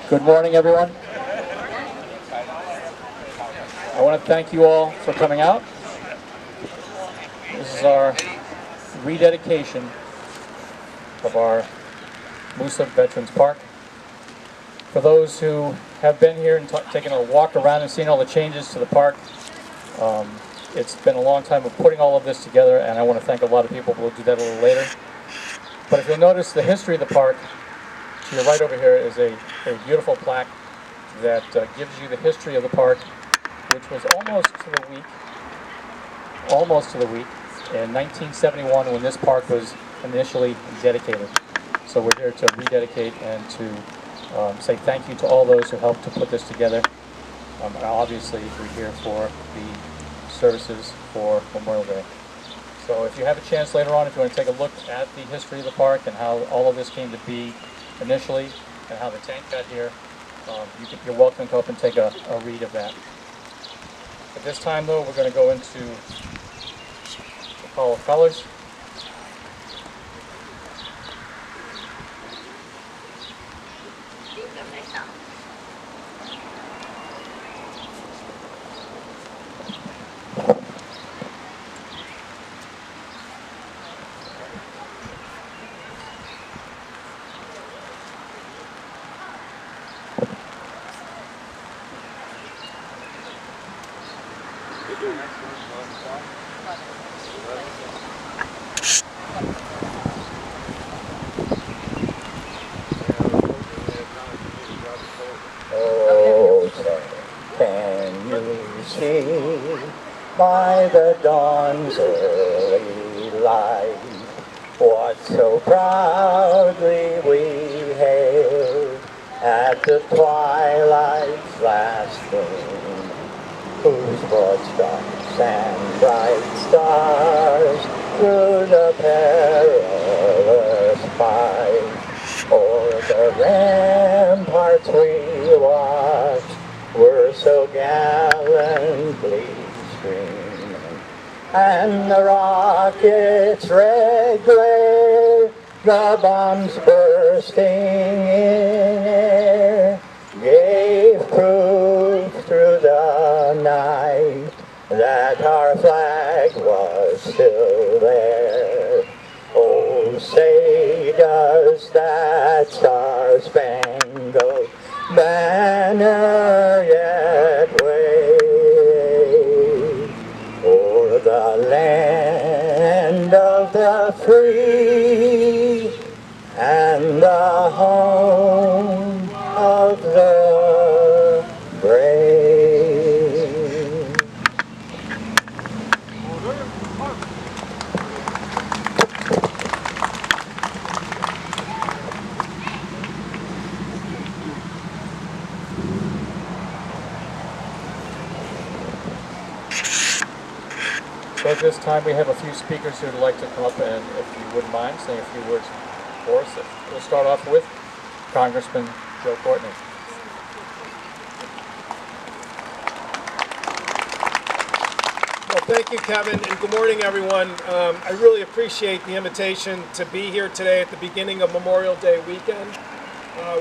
Good morning, everyone. I want to thank you all for coming out. This is our rededication of our Moosup Veterans Park. For those who have been here and taken a walk around and seen all the changes to the park, it's been a long time of putting all of this together, and I want to thank a lot of people. We'll do that a little later. But if you'll notice the history of the park, to your right over here is a beautiful plaque that gives you the history of the park, which was almost to the week in 1971 when this park was initially dedicated. So we're here to rededicate and to say thank you to all those who helped to put this together. And obviously we're here for the services for Memorial Day. So if you have a chance later on, if you want to take a look at the history of the park and how all of this came to be initially and how the tank got here, you're welcome to come up and take a read of that. At this time though, we're going to go into the Call of Colors. By the dawn's early light, what so proudly we hailed at the twilight's last gleam, whose broad stripes and bright stars through the perilous fight o'er the ramparts we watched were so gallantly streaming, and the rocket's red glare, the bombs bursting in air, gave proof through the night that our flag was still there. Oh, say does that star-spangled banner yet wave o'er the land of the free and the home of the brave. So at this time we have a few speakers who would like to come up and, if you wouldn't mind, saying a few words for us. We'll start off with Congressman Joe Courtney. Well, thank you, Kevin, and good morning, everyone. I really appreciate the invitation to be here today at the beginning of Memorial Day weekend,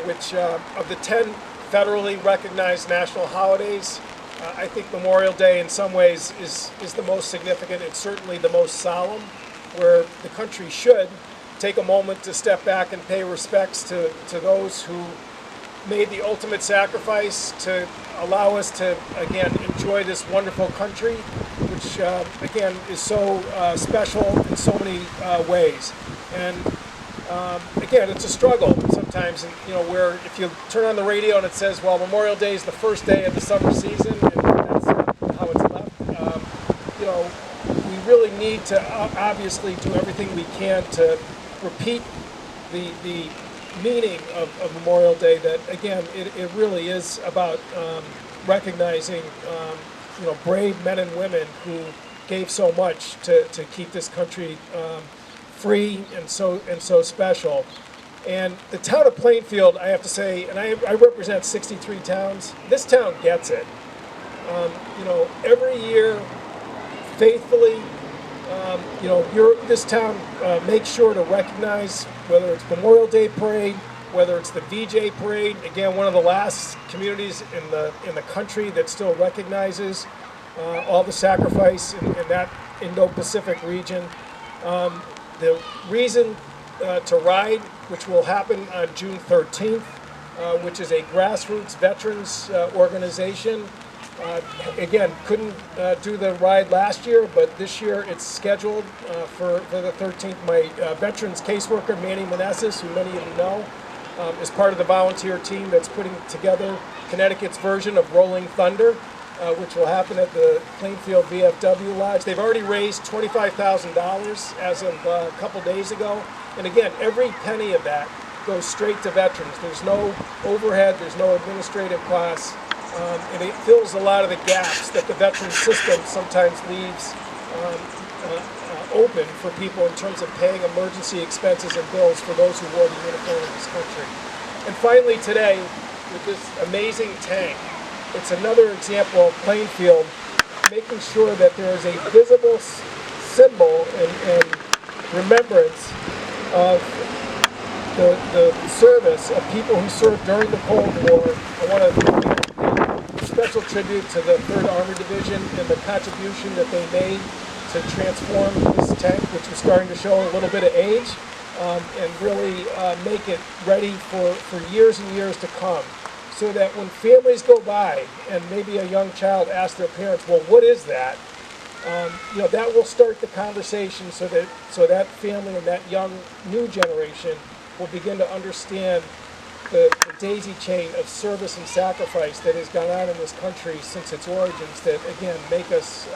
which of the 10 federally recognized national holidays, I think Memorial Day in some ways is the most significant. It's certainly the most solemn, where the country should take a moment to step back and pay respects to those who made the ultimate sacrifice to allow us to, again, enjoy this wonderful country, which, again, is so special in so many ways. And again, it's a struggle sometimes, you know, where if you turn on the radio and it says, well, Memorial Day is the first day of the summer season, and that's how it's left. You know, we really need to obviously do everything we can to repeat the meaning of Memorial Day, that, again, it really is about recognizing, you know, brave men and women who gave so much to keep this country free and so special. And the town of Plainfield, I have to say, and I represent 63 towns, this town gets it. You know, every year, faithfully, you know, this town makes sure to recognize, whether it's Memorial Day Parade, whether it's the VJ parade, again, one of the last communities in the country that still recognizes all the sacrifice in that Indo-Pacific region. The reason to ride, which will happen on June 13th, which is a grassroots veterans organization. Again, couldn't do the ride last year, but this year it's scheduled for the 13th. My veterans caseworker, Manny Meneses, who many of you know, is part of the volunteer team that's putting together Connecticut's version of Rolling Thunder, which will happen at the Plainfield VFW Lodge. They've already raised $25,000 as of a couple days ago. And again, every penny of that goes straight to veterans. There's no overhead, there's no administrative costs, and it fills a lot of the gaps that the veteran system sometimes leaves open for people in terms of paying emergency expenses and bills for those who wore the uniform in this country. And finally today, with this amazing tank, it's another example of Plainfield making sure that there is a visible symbol and remembrance of the service of people who served during the Cold War. I want to pay special tribute to the 3rd Armored Division and the contribution that they made to transform this tank, which was starting to show a little bit of age, and really make it ready for years and years to come. So that when families go by and maybe a young child asks their parents, well, what is that? That will start the conversation so that family and that young new generation will begin to understand the daisy chain of service and sacrifice that has gone on in this country since its origins that, again, make us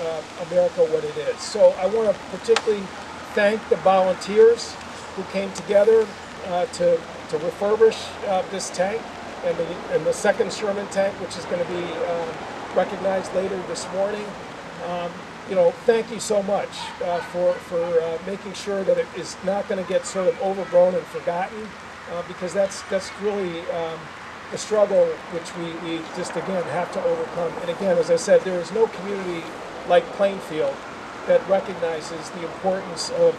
America what it is. So I want to particularly thank the volunteers who came together to refurbish this tank and the second Sherman tank, which is going to be recognized later this morning. Thank you so much for making sure that it is not going to get sort of overgrown and forgotten, because that's really the struggle which we just, again, have to overcome. And again, as I said, there is no community like Plainfield that recognizes the importance of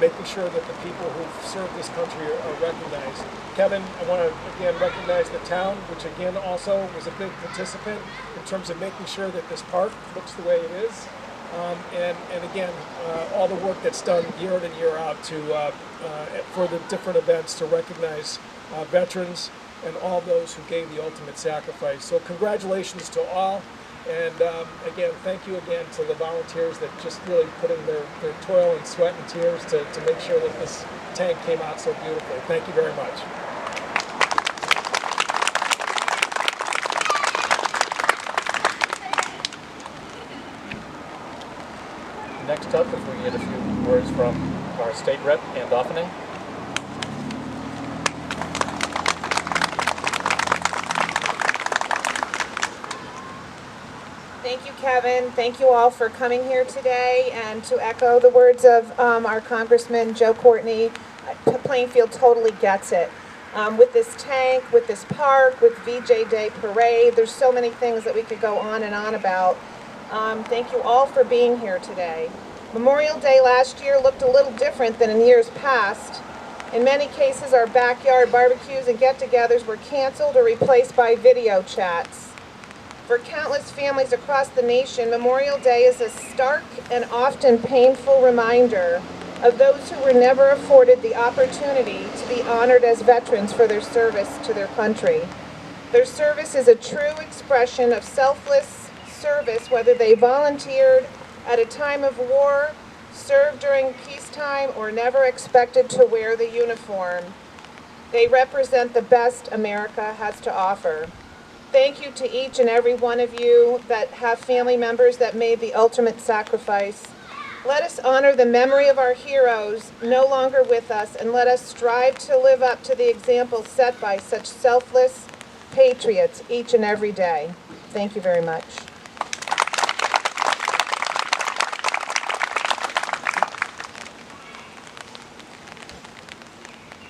making sure that the people who've served this country are recognized. Kevin, I want to again recognize the town, which again also was a big participant in terms of making sure that this park looks the way it is. And again, all the work that's done year in and year out for the different events to recognize veterans and all those who gave the ultimate sacrifice. So congratulations to all. And again, thank you again to the volunteers that just really put in their toil and sweat and tears to make sure that this tank came out so beautifully. Thank you very much. Next up, if we can get a few words from our state rep, Anne Dauphinais. Thank you, Kevin. Thank you all for coming here today. And to echo the words of our Congressman Joe Courtney, Plainfield totally gets it. With this tank, with this park, with VJ Day Parade, there's so many things that we could go on and on about. Thank you all for being here today. Memorial Day last year looked a little different than in years past. In many cases, our backyard barbecues and get-togethers were canceled or replaced by video chats. For countless families across the nation, Memorial Day is a stark and often painful reminder of those who were never afforded the opportunity to be honored as veterans for their service to their country. Their service is a true expression of selfless service, whether they volunteered at a time of war, served during peacetime, or never expected to wear the uniform. They represent the best America has to offer. Thank you to each and every one of you that have family members that made the ultimate sacrifice. Let us honor the memory of our heroes no longer with us, and let us strive to live up to the example set by such selfless patriots each and every day. Thank you very much.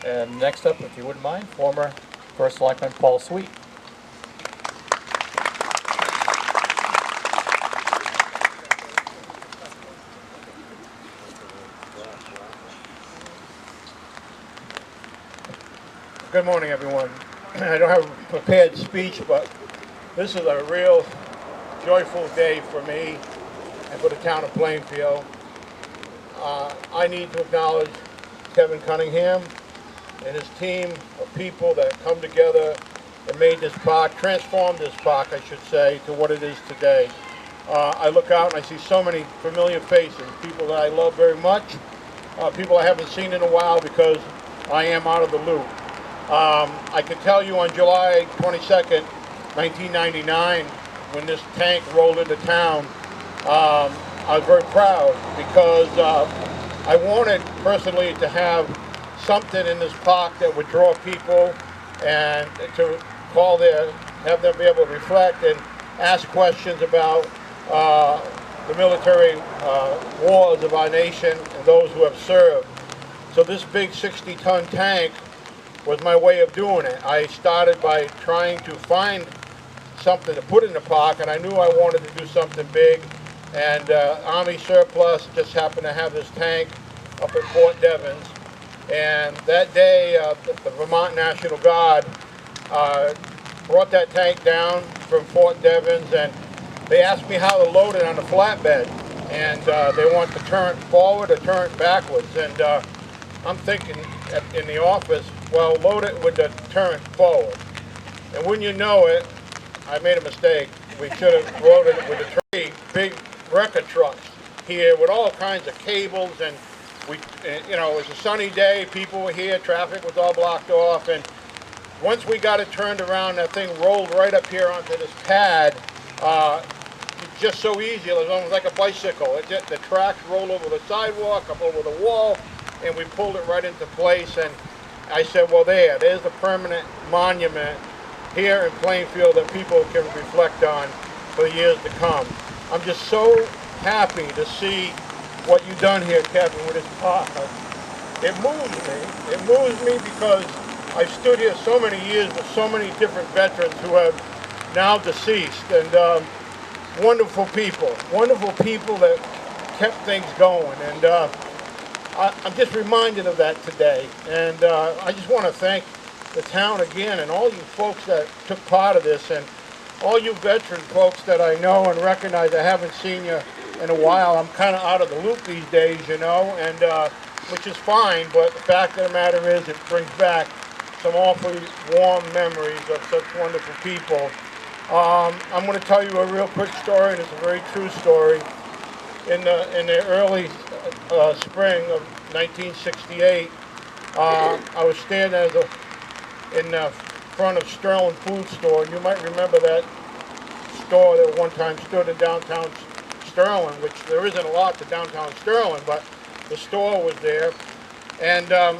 And next up, if you wouldn't mind, former First Selectman Paul Sweet. Good morning, everyone. I don't have a prepared speech, but this is a real joyful day for me and for the town of Plainfield. I need to acknowledge Kevin Cunningham and his team of people that come together and made this park, transformed this park, I should say, to what it is today. I look out and I see so many familiar faces, people that I love very much, people I haven't seen in a while because I am out of the loop. I can tell you on July 22nd, 1999, when this tank rolled into town, I was very proud because I wanted personally to have something in this park that would draw people and to have them be able to reflect and ask questions about the military wars of our nation and those who have served. So this big 60-ton tank was my way of doing it. I started by trying to find something to put in the park, and I knew I wanted to do something big. And Army surplus just happened to have this tank up at Fort Devens. And that day, the Vermont National Guard brought that tank down from Fort Devens, and they asked me how to load it on the flatbed. And they want to turn it forward or turn it backwards. And I'm thinking in the office, well, load it with the turn forward. And when you know it, I made a mistake. We should have loaded it with the three big wrecker trucks here with all kinds of cables, and it was a sunny day, people were here, traffic was all blocked off, and once we got it turned around, that thing rolled right up here onto this pad. It's just so easy, it was almost like a bicycle. The tracks rolled over the sidewalk, up over the wall, and we pulled it right into place. And I said, well, there's the permanent monument here in Plainfield that people can reflect on for the years to come. I'm just so happy to see what you've done here, Kevin, with this park. It moves me. It moves me because I've stood here so many years with so many different veterans who have now deceased, and wonderful people that kept things going. And I'm just reminded of that today. And I just want to thank the town again and all you folks that took part of this, and all you veteran folks that I know and recognize. I haven't seen you in a while. I'm kind of out of the loop these days, and which is fine, but the fact of the matter is it brings back some awfully warm memories of such wonderful people. I'm going to tell you a real quick story, and it's a very true story. In the early spring of 1968, I was standing in front of Sterling Food Store, and you might remember that store that one time stood in downtown Sterling, which there isn't a lot to downtown Sterling, but the store was there. And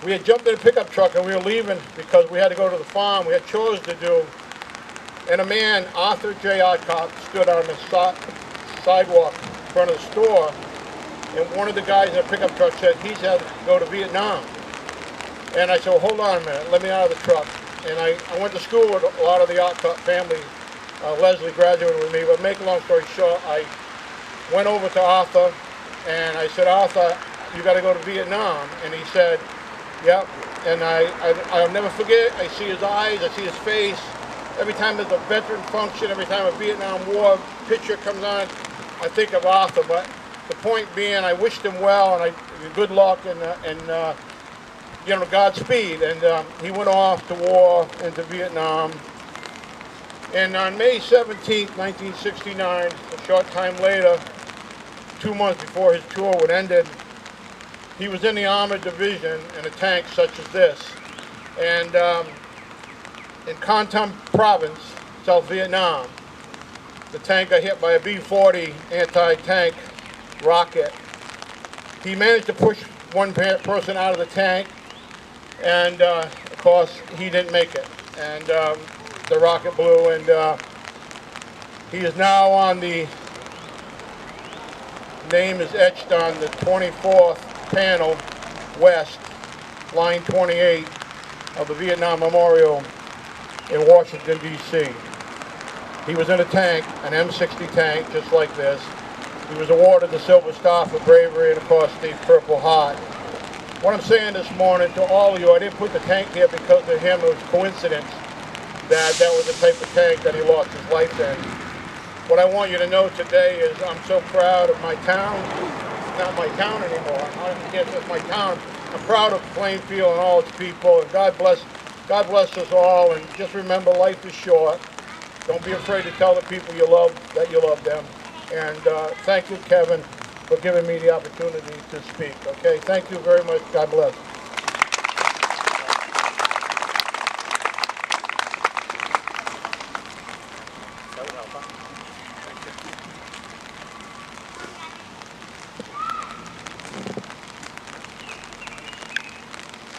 we had jumped in a pickup truck and we were leaving because we had to go to the farm. We had chores to do. And a man, Arthur J. Adcock, stood on the sidewalk in front of the store. And one of the guys in the pickup truck said he's had to go to Vietnam. And I said, well, hold on a minute, let me out of the truck. And I went to school with a lot of the Adcock family. Leslie graduated with me, but make a long story short, I went over to Arthur and I said, Arthur, you got to go to Vietnam. And he said, yep. And I'll never forget, I see his eyes, I see his face. Every time there's a veteran function, every time a Vietnam War picture comes on, I think of Arthur. But the point being, I wished him well and good luck and Godspeed. And he went off to war into Vietnam. And on May 17th, 1969, a short time later, 2 months before his tour would ended, he was in the Armored Division in a tank such as this. And in Con Tum Province, South Vietnam, the tank got hit by a B-40 anti-tank rocket. He managed to push one person out of the tank, and of course, he didn't make it. And the rocket blew, and he is now on the name is etched on the 24th panel west, line 28 of the Vietnam Memorial in Washington, D.C. He was in a tank, an M60 tank, just like this. He was awarded the Silver Star for bravery and, of course, the Purple Heart. what I'm saying this morning to all of you, I didn't put the tank here because of him. It was coincidence that that was the type of tank that he lost his life in. What I want you to know today is I'm so proud of my town. It's not my town anymore. I don't care if it's my town. I'm proud of Plainfield and all its people, and God bless us all. And just remember, life is short. Don't be afraid to tell the people you love that you love them. And thank you, Kevin, for giving me the opportunity to speak. Okay, thank you very much. God bless.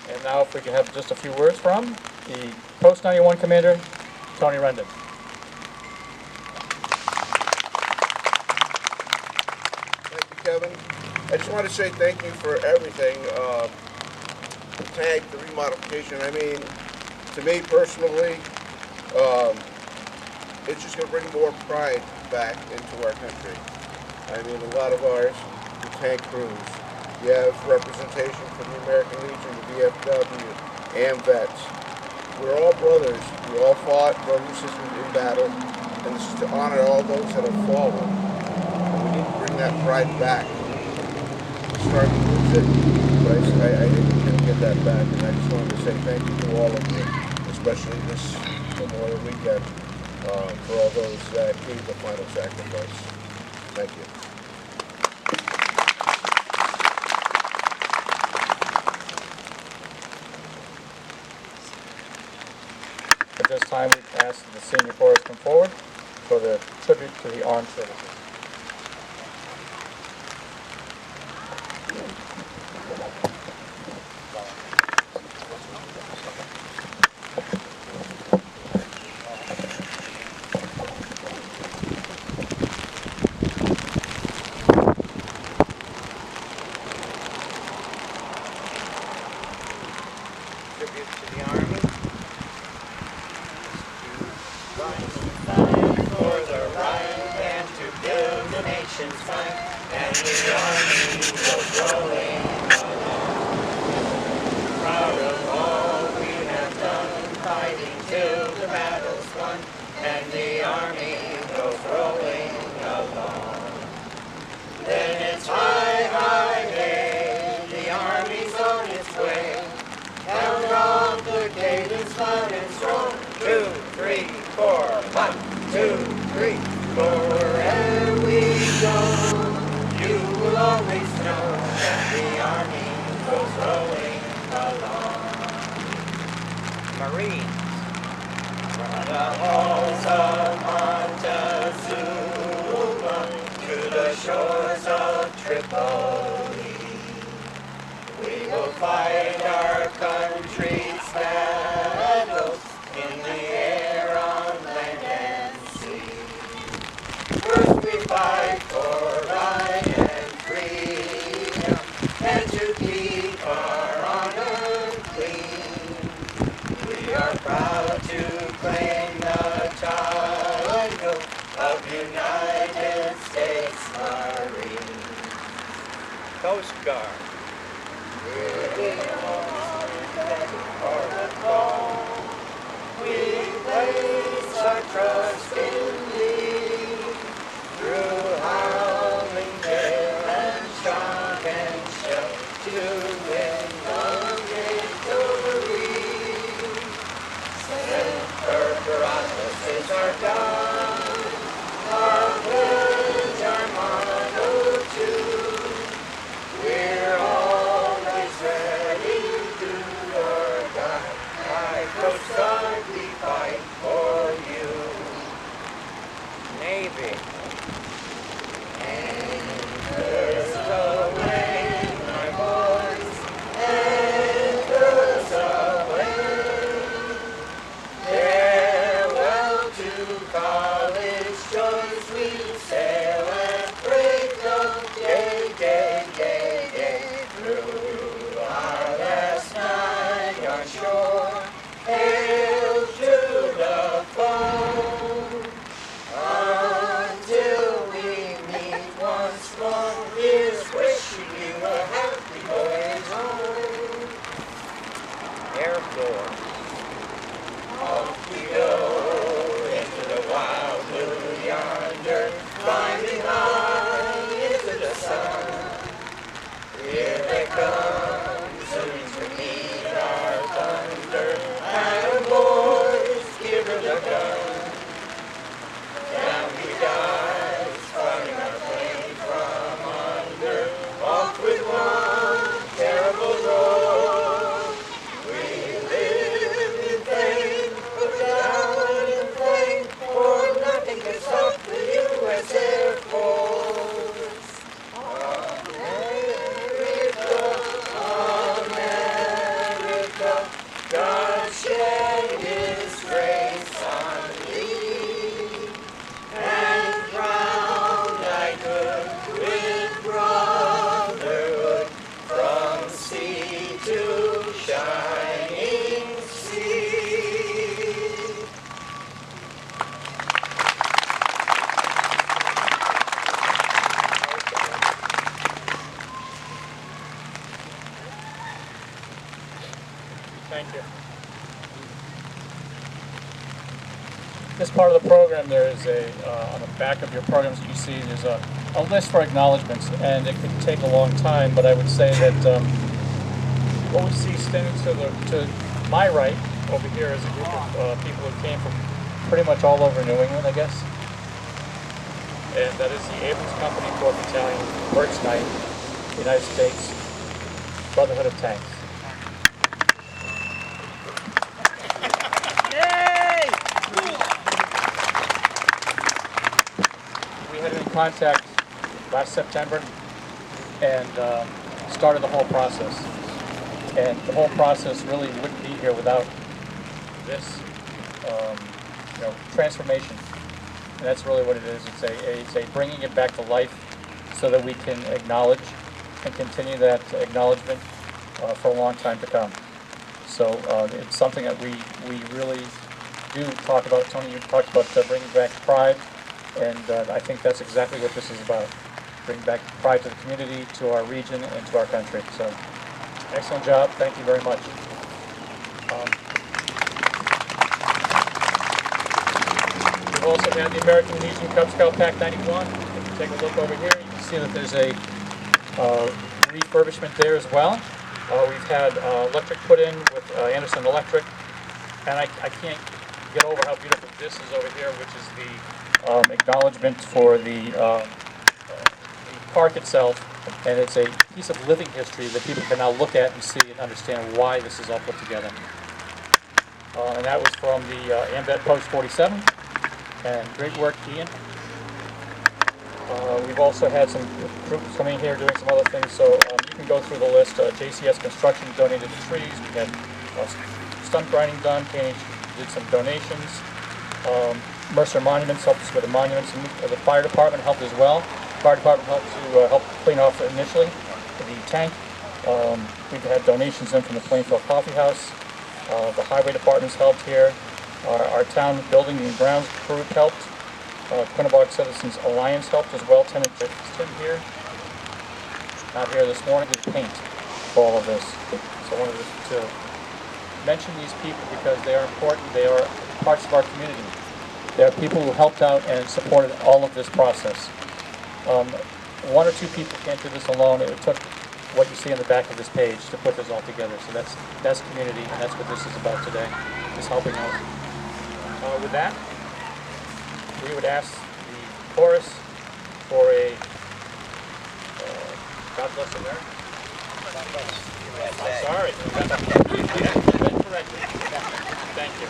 And now if we can have just a few words from the Post 91 Commander, Tony Rendon. Thank you, Kevin. I just want to say thank you for everything. The tank, the remodification. I mean, to me personally, it's just going to bring more pride back into our country. I mean, a lot of ours, the tank crews, you have representation from the American Legion, the VFW, and vets. We're all brothers. We all fought brothers and sisters in battle, and this is to honor all those that have fallen. And we need to bring that pride back. We're starting to lose it, but I didn't get that back, and I just wanted to say thank you to all of you, especially this Memorial Weekend, for all those that gave the final sacrifice. Thank you. At this time, we ask the senior chorus come forward for the tribute to the armed services. Tribute to the Army. For the right and to build the nation's fight, and the Army goes rolling along. Proud of all we have done, fighting till the battle's won, and the Army goes rolling along. Then it's high, high day, the Army's on its way. Count off the cadence loud and strong. 2, 3, 4, 1, 2, 3, 4. Wherever we go, you will always know that the Army goes rolling along. Marines, from the halls of Montezuma to the shores of Tripoli, we will fight our country's battles in the air, on land and sea. First we fight for right and freedom, and to keep our honor clean. We are proud to claim the title of United States Marines. Coast Guard. We place our trust in thee, through howling gale and shock and shell, to win the victory. Semper is our God, our pledge, our motto too. We're always ready to do or die. By Coast Guard we fight for you. Navy. Anchors away, my boys, Thank you. This part of the program, there is on the back of your programs you see, there's a list for acknowledgments, and it could take a long time, but I would say that what we see standing to my right over here is a group of people who came from pretty much all over New England, I guess. And that is the Abrams Company, 4th Battalion, Birch Knight, United States, Brotherhood of Tanks. We had been in contact last September and started the whole process. And the whole process really wouldn't be here without this, transformation. And that's really what it is. It's a bringing it back to life so that we can acknowledge and continue that acknowledgement for a long time to come. So it's something that we really do talk about. Tony, you talked about bringing back pride, and I think that's exactly what this is about. Bring back pride to the community, to our region, and to our country. So, excellent job. Thank you very much. We've also had the American Legion Cub Scout Pack 91. If you take a look over here, you can see that there's a refurbishment there as well. We've had electric put in with Anderson Electric, and I can't get over how beautiful this is over here, which is the acknowledgement for the park itself, and it's a piece of living history that people can now look at and see and understand why this is all put together. And that was from the AMVET Post 47, and great work, Ian. We've also had some groups coming here doing some other things, so you can go through the list. JCS Construction donated the trees. We had stump grinding done. K&H did some donations. Mercer Monuments helped us with the monuments, and the fire department helped as well. The fire department helped to help clean off initially the tank. We've had donations in from the Plainfield Coffee House. The highway department's helped here. Our town building and grounds group helped. Quinnebog Citizens Alliance helped as well. Tim here, not here this morning, to paint for all of this. So I wanted to mention these people because they are important. They are parts of our community. They are people who helped out and supported all of this process. One or two people can't do this alone. It took what you see on the back of this page to put this all together. So that's community, and that's what this is about today, is helping out. With that, we would ask the chorus for a God Bless America. God bless. I'm sorry. Been corrected. Thank you.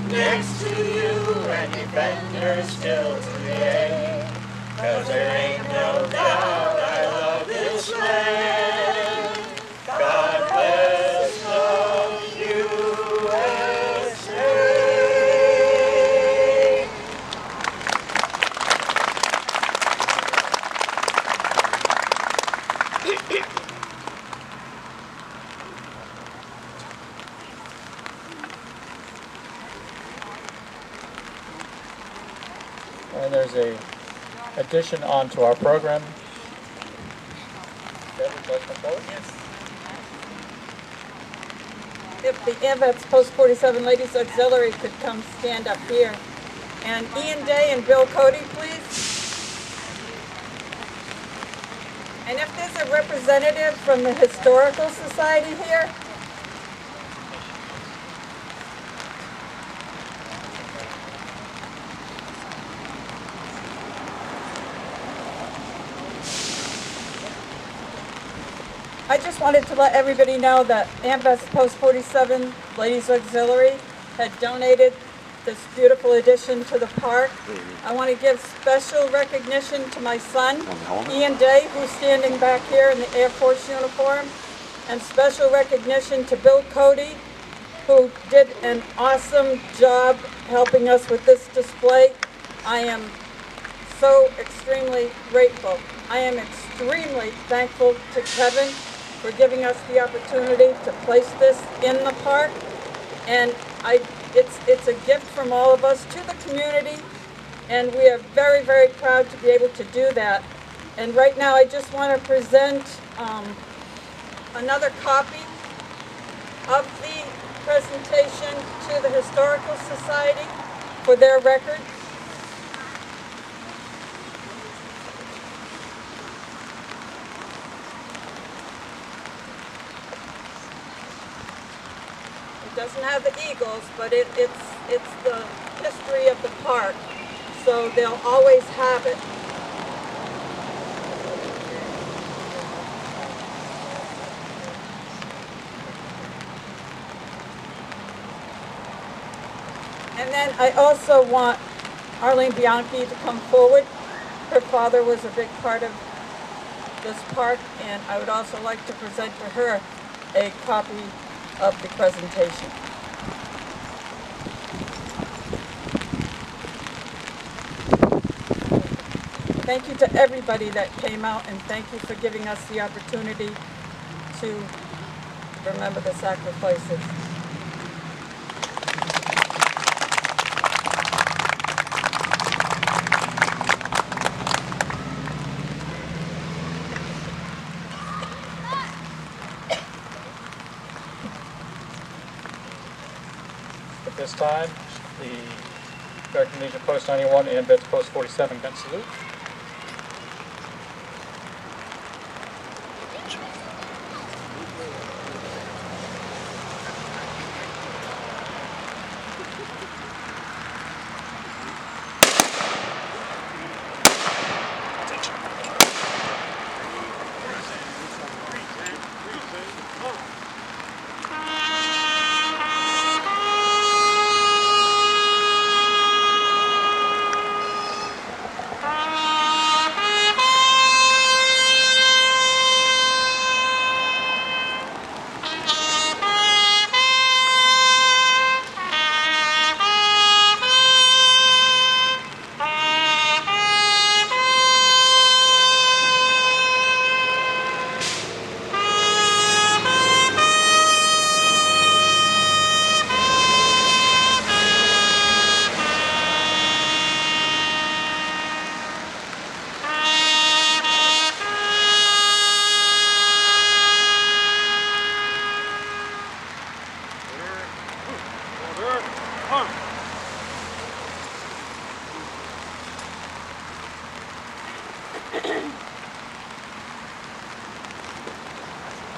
next to you and defend her still today. 'Cause there ain't no doubt I love this land. God bless the USA. And there's a addition onto our program. Deb, would you like to come forward? If the AMVETS Post 47 Ladies Auxiliary could come stand up here. And Ian Day and Bill Cody, please. And if there's a representative from the Historical Society here. I just wanted to let everybody know that AMVETS Post 47 Ladies Auxiliary had donated this beautiful addition to the park. I want to give special recognition to my son, Ian Day, who's standing back here in the Air Force uniform, and special recognition to Bill Cody, who did an awesome job helping us with this display. I am so extremely grateful. I am extremely thankful to Kevin for giving us the opportunity to place this in the park. And it's a gift from all of us to the community, and we are very, very proud to be able to do that. And right now I just want to present another copy of the presentation to the Historical Society for their record. It doesn't have the eagles, but it's the history of the park, so they'll always have it. And then I also want Arlene Bianchi to come forward. Her father was a big part of this park, and I would also like to present to her a copy of the presentation. Thank you to everybody that came out, and thank you for giving us the opportunity to remember the sacrifices. At this time, the American Legion Post 91 and AMVETS Post 47 gun salute.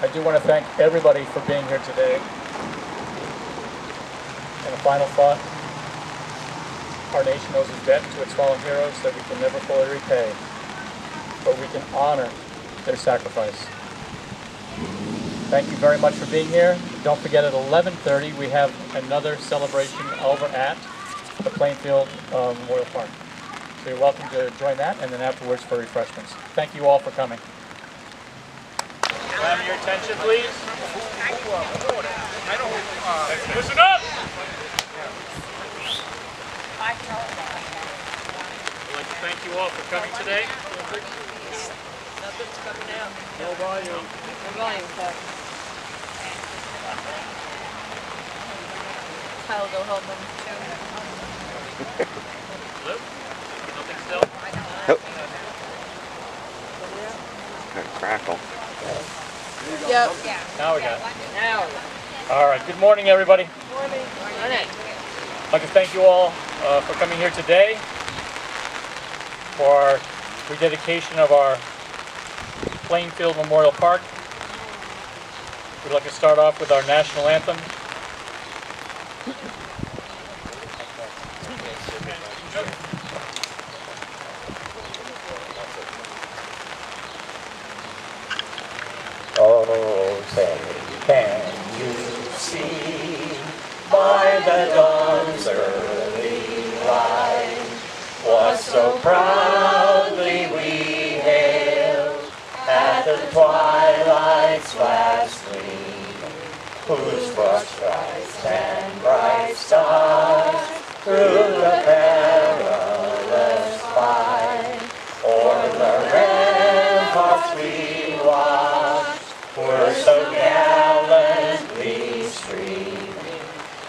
I do want to thank everybody for being here today. And a final thought, our nation owes a debt to its fallen heroes that we can never fully repay, but we can honor their sacrifice. Thank you very much for being here. Don't forget at 11:30 we have another celebration over at the Plainfield Memorial Park. So you're welcome to join that, and then afterwards for refreshments. Thank you all for coming. Have your attention, please. Listen up! I'd like to thank you all for coming today. Nothing's coming out. No volume. No volume, Kyle, go hold them too. Hello? Nothing still? Nope. Kind of crackle. Yep. Now we got it. All right. Good morning, everybody. Morning. I'd like to thank you all for coming here today for our rededication of our Plainfield Memorial Park. We'd like to start off with our national anthem. Oh, say, can you see by the dawn's early light what so proudly we hailed at the twilight's last gleam, whose broad stripes and bright stars through the perilous fight o'er the ramparts we watched were so gallantly streaming,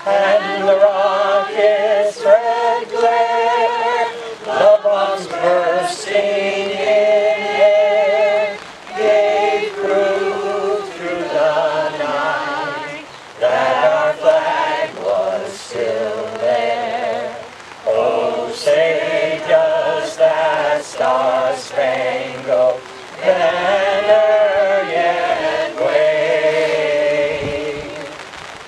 and the rocket's red glare, the bombs bursting in air, gave proof through the night that our flag was still there. Oh, say does that star-spangled banner yet wave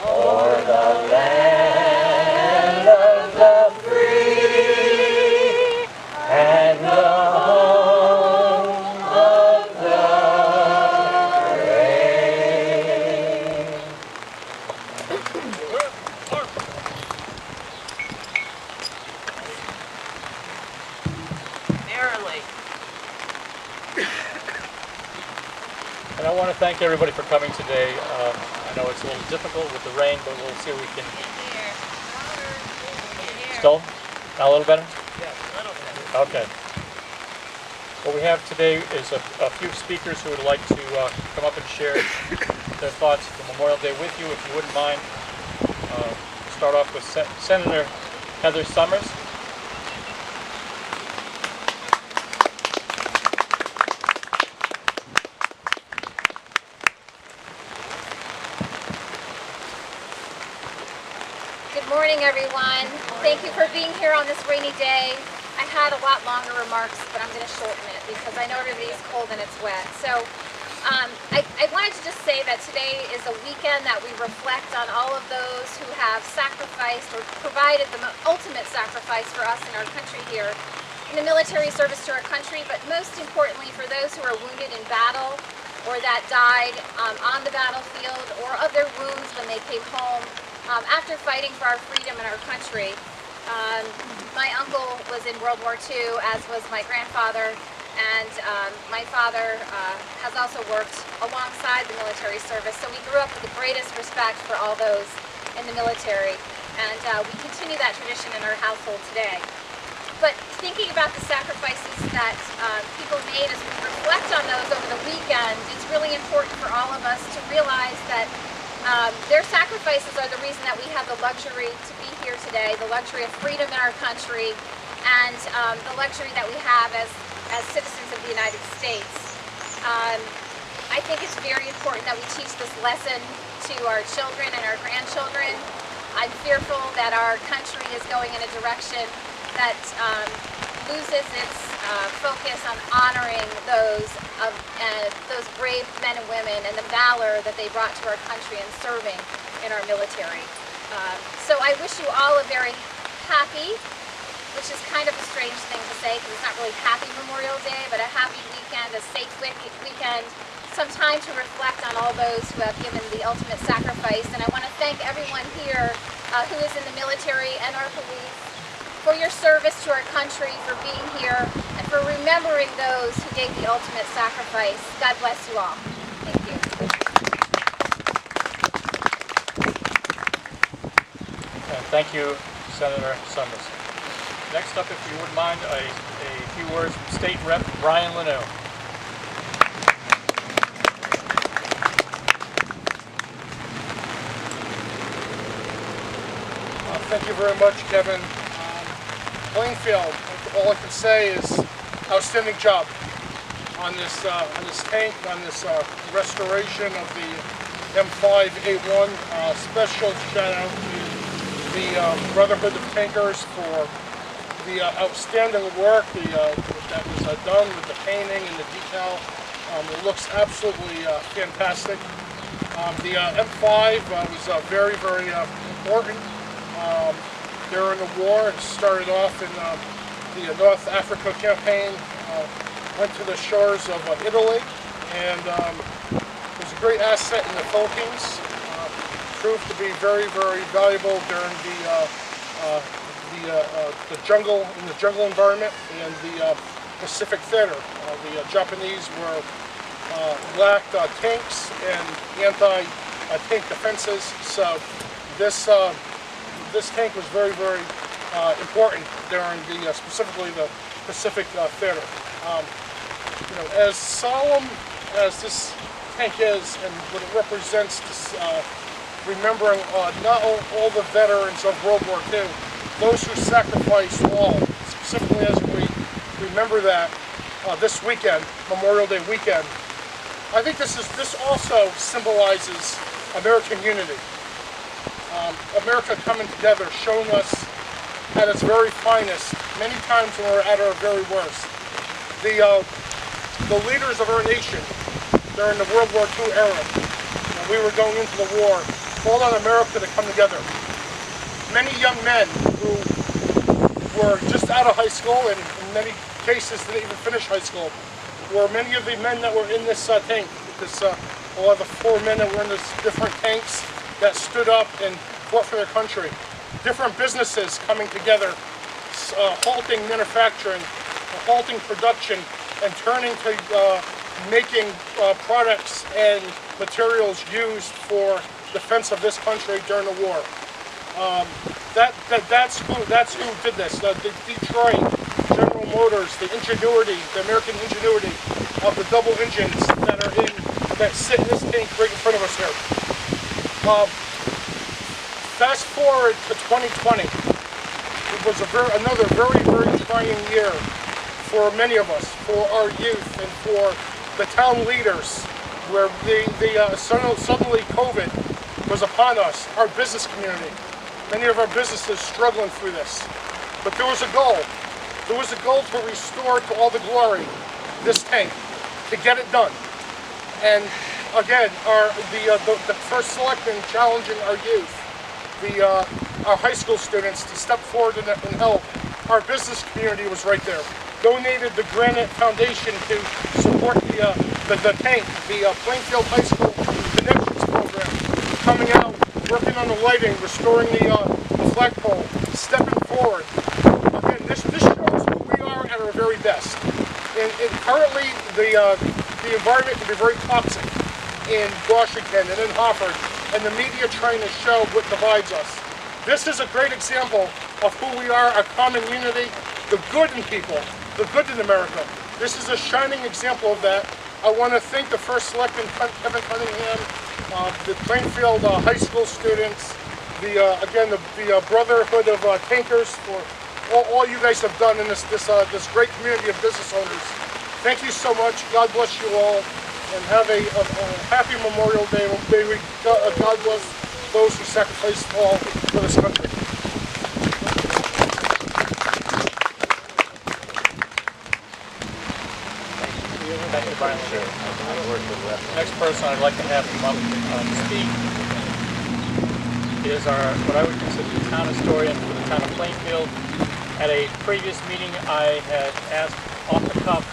o'er the land of the free and the home of the brave? And I want to thank everybody for coming today. I know it's a little difficult with the rain, but we'll see if we can. Still? Now a little better? Yeah, a little better. Okay. What we have today is a few speakers who would like to come up and share their thoughts for Memorial Day with you, if you wouldn't mind. Start off with Senator Heather Summers. Good morning, everyone. Thank you for being here on this rainy day. I had a lot longer remarks, but I'm going to shorten it because I know everybody's cold and it's wet. So I wanted to just say that today is a weekend that we reflect on all of those who have sacrificed or provided the ultimate sacrifice for us in our country here in the military service to our country, but most importantly for those who are wounded in battle or that died on the battlefield or of their wounds when they came home after fighting for our freedom and our country. My uncle was in World War II, as was my grandfather, and my father has also worked alongside the military service, so we grew up with the greatest respect for all those in the military, and we continue that tradition in our household today. But thinking about the sacrifices that people made as we reflect on those over the weekend, it's really important for all of us to realize that their sacrifices are the reason that we have the luxury to be here today, the luxury of freedom in our country, and the luxury that we have as citizens of the United States. I think it's very important that we teach this lesson to our children and our grandchildren. I'm fearful that our country is going in a direction that loses its focus on honoring those brave men and women and the valor that they brought to our country in serving in our military. So I wish you all a very happy, which is kind of a strange thing to say because it's not really happy Memorial Day, but a happy weekend, a safe weekend, some time to reflect on all those who have given the ultimate sacrifice. And I want to thank everyone here who is in the military and our police for your service to our country, for being here, and for remembering those who gave the ultimate sacrifice. God bless you all. Thank you. Thank you, Senator Sunders. Next up, if you wouldn't mind, a few words from State Rep Brian Lanoue. Thank you very much, Kevin. Plainfield, all I can say is outstanding job on this tank, on this restoration of the M5A1. Special shout out to the Brotherhood of Tankers for the outstanding work that was done with the painting and the detail. It looks absolutely fantastic. The M5 was very, very important. During the war, it started off in the North Africa campaign, went to the shores of Italy, and was a great asset in the Philippines. Proved to be very, very valuable during the jungle environment and the Pacific theater. The Japanese lacked tanks and anti-tank defenses, so this tank was very, very important during specifically the Pacific theater. As solemn as this tank is and what it represents, remembering not all the veterans of World War II, those who sacrificed all, specifically as we remember that this weekend, Memorial Day weekend, I think this also symbolizes American unity. America coming together, showing us at its very finest, many times when we're at our very worst. The leaders of our nation during the World War II era, when we were going into the war, called on America to come together. Many young men who were just out of high school and in many cases didn't even finish high school were many of the men that were in this tank, because a lot of the 4 men that were in these different tanks that stood up and fought for their country. Different businesses coming together, halting manufacturing, halting production, and turning to making products and materials used for defense of this country during the war. That's who did this. The Detroit, General Motors, the ingenuity, the American ingenuity of the double engines that sit in this tank right in front of us here. Fast forward to 2020. It was another very, very trying year for many of us, for our youth, and for the town leaders, where suddenly COVID was upon us, our business community. Many of our businesses struggling through this. But there was a goal. There was a goal to restore to all the glory this tank, to get it done. And again, the First Selectman challenging our youth, our high school students to step forward and help. Our business community was right there. Donated the Granite Foundation to support the tank, the Plainfield High School Connections Program, coming out, working on the lighting, restoring the flagpole, stepping forward. Again, this shows who we are at our very best. And currently, the environment can be very toxic in Washington and in Hartford, and the media trying to show what divides us. This is a great example of who we are, a common unity, the good in people, the good in America. This is a shining example of that. I want to thank the First Selectman Kevin Cunningham, the Plainfield high school students, the Brotherhood of Tankers for all you guys have done in this great community of business owners. Thank you so much. God bless you all, and have a happy Memorial Day. May God bless those who sacrificed all for this country. Thank you, Brian. Next person I'd like to have come up to speak is what I would consider the town historian for the town of Plainfield. At a previous meeting, I had asked off the cuff,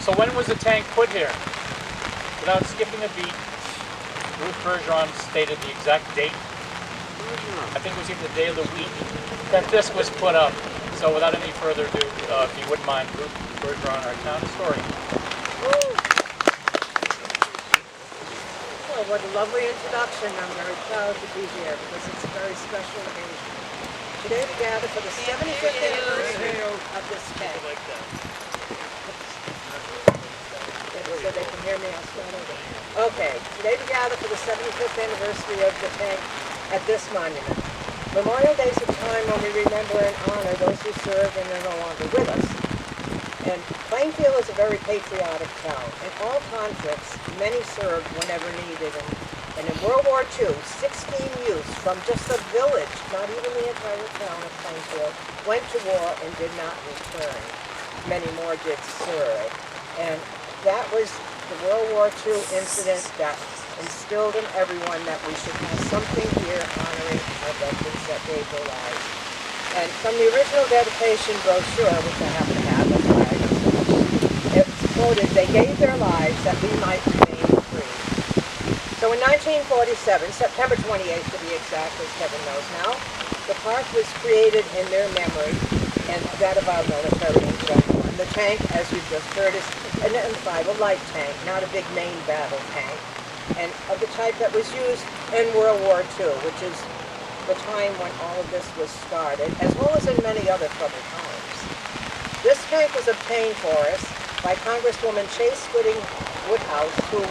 so when was the tank put here? without skipping a beat, Ruth Bergeron stated the exact date. I think it was even the day of the week that this was put up. So without any further ado, if you wouldn't mind, Ruth Bergeron, our town historian. Well, what a lovely introduction. I'm very proud to be here because it's a very special occasion. Today we gather for the 75th anniversary of this tank. So they can hear me, I'll start over. Okay, today we gather for the 75th anniversary of the tank at this monument. Memorial Day is a time when we remember and honor those who served and are no longer with us. And Plainfield is a very patriotic town. In all conflicts, many served whenever needed. And in World War II, 16 youths from just a village, not even the entire town of Plainfield, went to war and did not return. Many more did serve. And that was the World War II incident that instilled in everyone that we should have something here honoring our veterans that gave their lives. And from the original dedication brochure, which I happen to have, that's why I got so much, it's quoted, "They gave their lives that we might remain free." So in 1947, September 28th to be exact, as Kevin knows now, the park was created in their memory and that of our military in general. And the tank, as you've just heard, is an M5, a light tank, not a big main battle tank, and of the type that was used in World War II, which is the time when all of this was started, as well as in many other troubled times. This tank was obtained for us by Congresswoman Chase Gooding Woodhouse, who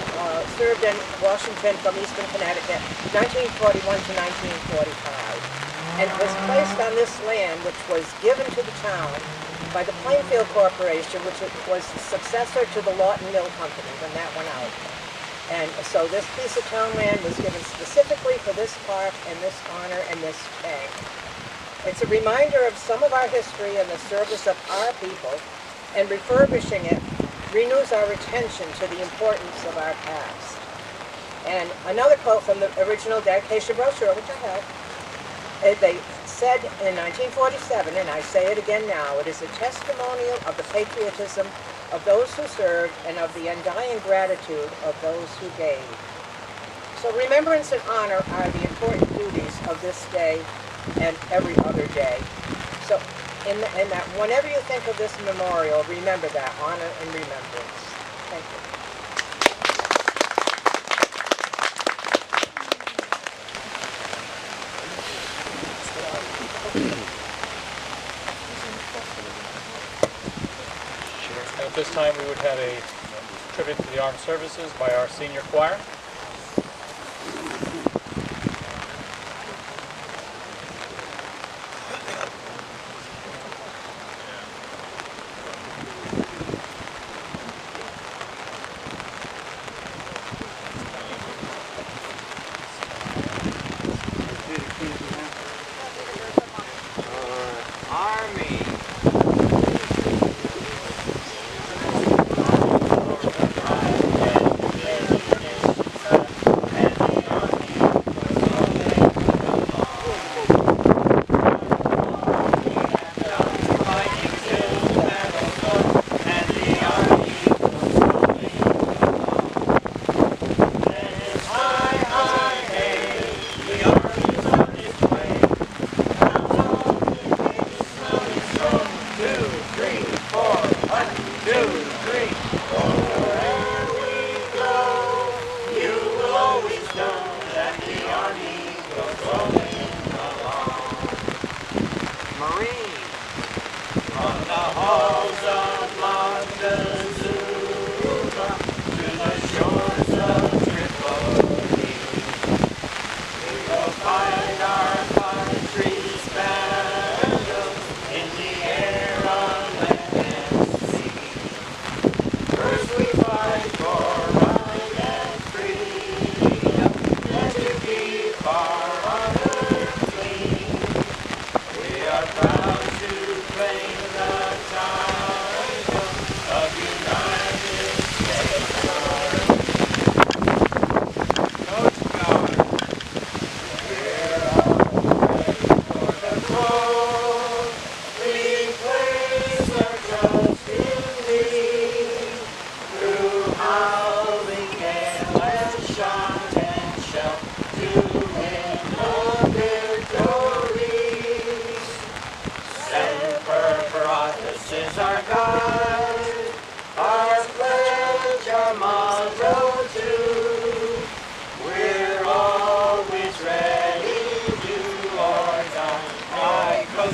served in Washington from Eastern Connecticut, 1941 to 1945. And it was placed on this land, which was given to the town by the Plainfield Corporation, which was the successor to the Lawton Mill Company when that went out. And so this piece of town land was given specifically for this park and this honor and this tank. It's a reminder of some of our history and the service of our people, and refurbishing it renews our attention to the importance of our past. And another quote from the original dedication brochure, which I have, they said in 1947, and I say it again now, it is a testimonial of the patriotism of those who served and of the undying gratitude of those who gave. So remembrance and honor are the important duties of this day and every other day. So in that, whenever you think of this memorial, remember that, honor and remembrance. Thank you. At this time, we would have a tribute to the armed services by our senior choir. Army.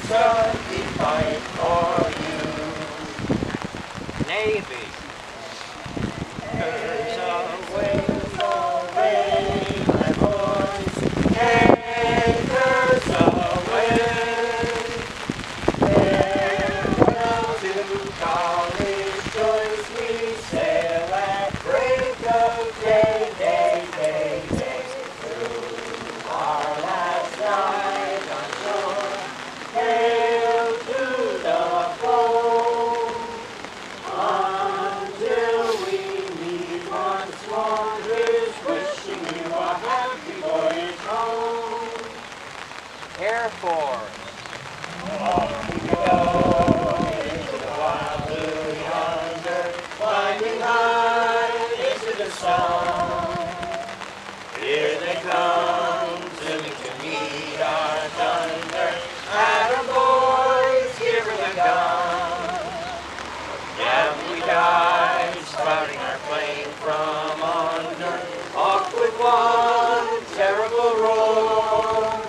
Kentucky fight for you. Navy. Anchors away, my boys. Anchors away. Farewell to college joys, we sail at break of day, day, day, day. Through our last night on shore, hail to the foam. Until we meet once more, here's wishing you a happy voyage home. Air Force. Off we go into the wild blue yonder, climbing high into the sun. Here they come, zooming to meet our thunder. Atom boys, give her the gun. Down we dive, spouting our flame from under. Off with one terrible roar.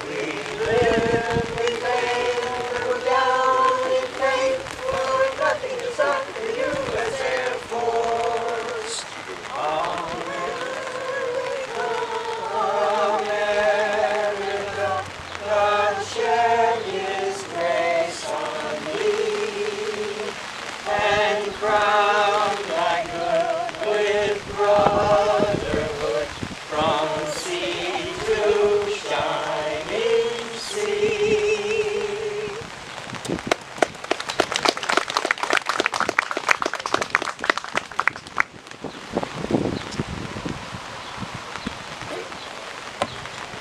We live, we fail, we're down in faith. We're nothing to stop the U.S. Air Force. America, God shed His grace on thee, and crown thy good with brotherhood from sea to shining sea.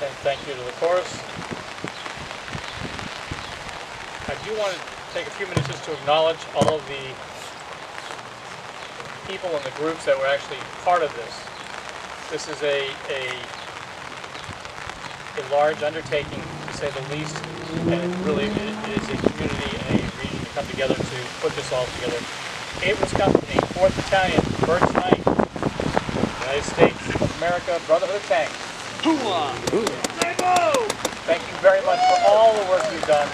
And thank you to the chorus. I do want to take a few minutes just to acknowledge all of the people and the groups that were actually part of this. This is a large undertaking, to say the least, and it really is a community and a region to come together to put this all together. Abrams Company, 4th Battalion, 1st Ninth, United States of America, Brotherhood of Tanks. Thank you very much for all the work you've done.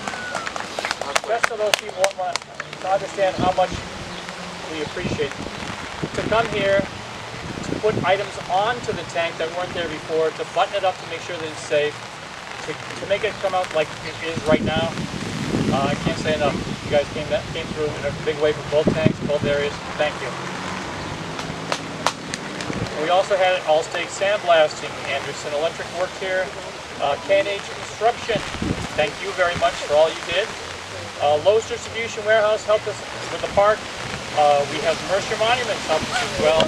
Just so those people want to understand how much we appreciate to come here, to put items onto the tank that weren't there before, to button it up to make sure that it's safe, to make it come out like it is right now. I can't say enough. You guys came through in a big way for both tanks, both areas. Thank you. We also had all-state sandblasting. Anderson Electric worked here. K&H Construction, thank you very much for all you did. Lowe's Distribution Warehouse helped us with the park. We have Mercer Monuments helped us as well.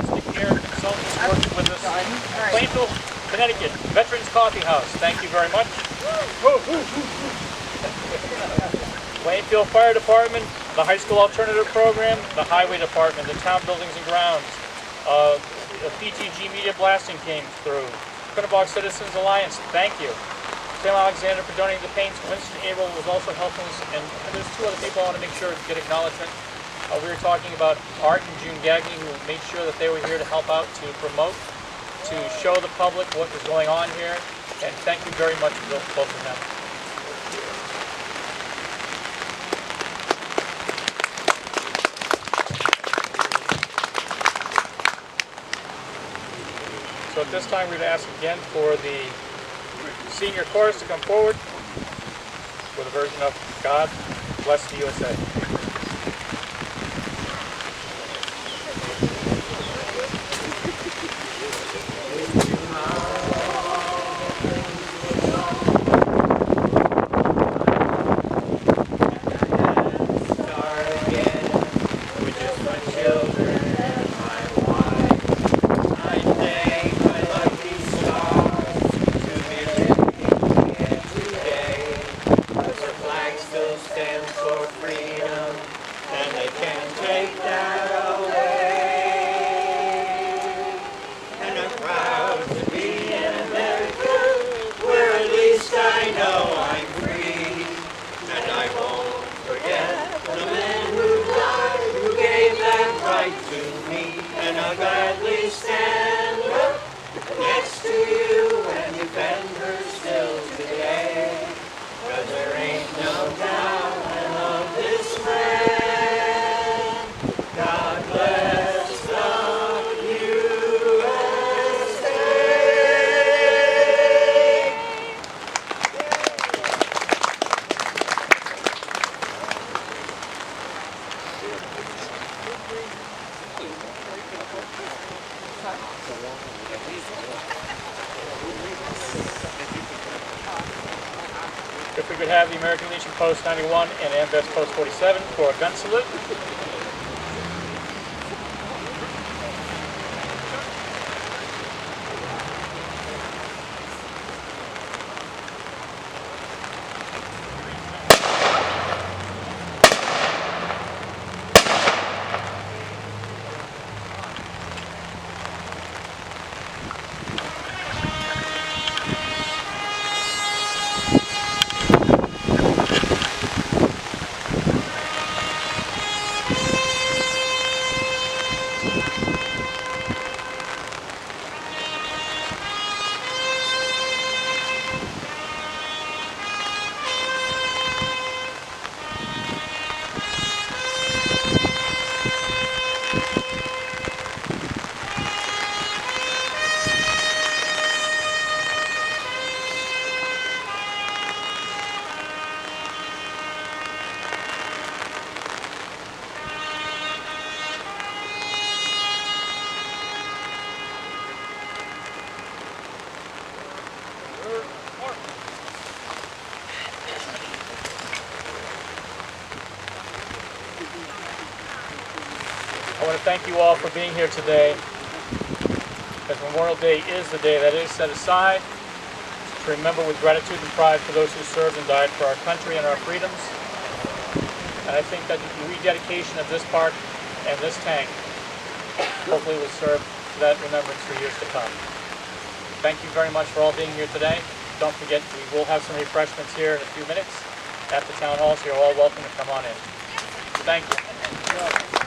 Stick here, consultants working with us. Plainfield, Connecticut, Veterans Coffee House, thank you very much. Plainfield Fire Department, the High School Alternative Program, the Highway Department, the Town Buildings and Grounds, the PTG Media Blasting came through. Quinnebog Citizens Alliance, thank you. Tim Alexander for donating the paints. Winston Abel was also helping us, and there's two other people I want to make sure to get acknowledgement. We were talking about Art and June Gagne, who made sure that they were here to help out, to promote, to show the public what was going on here, and thank you very much to both of them. So at this time, we'd ask again for the senior chorus to come forward with a version of God Bless the USA. Still stands for freedom. we could have the American Legion Post 91 and AMVET's Post 47 for a gun salute. I want to thank you all for being here today, because Memorial Day is the day that is set aside to remember with gratitude and pride for those who served and died for our country and our freedoms. And I think that the rededication of this park and this tank hopefully will serve that remembrance for years to come. Thank you very much for all being here today. Don't forget, we will have some refreshments here in a few minutes at the Town Hall, so you're all welcome to come on in. Thank you.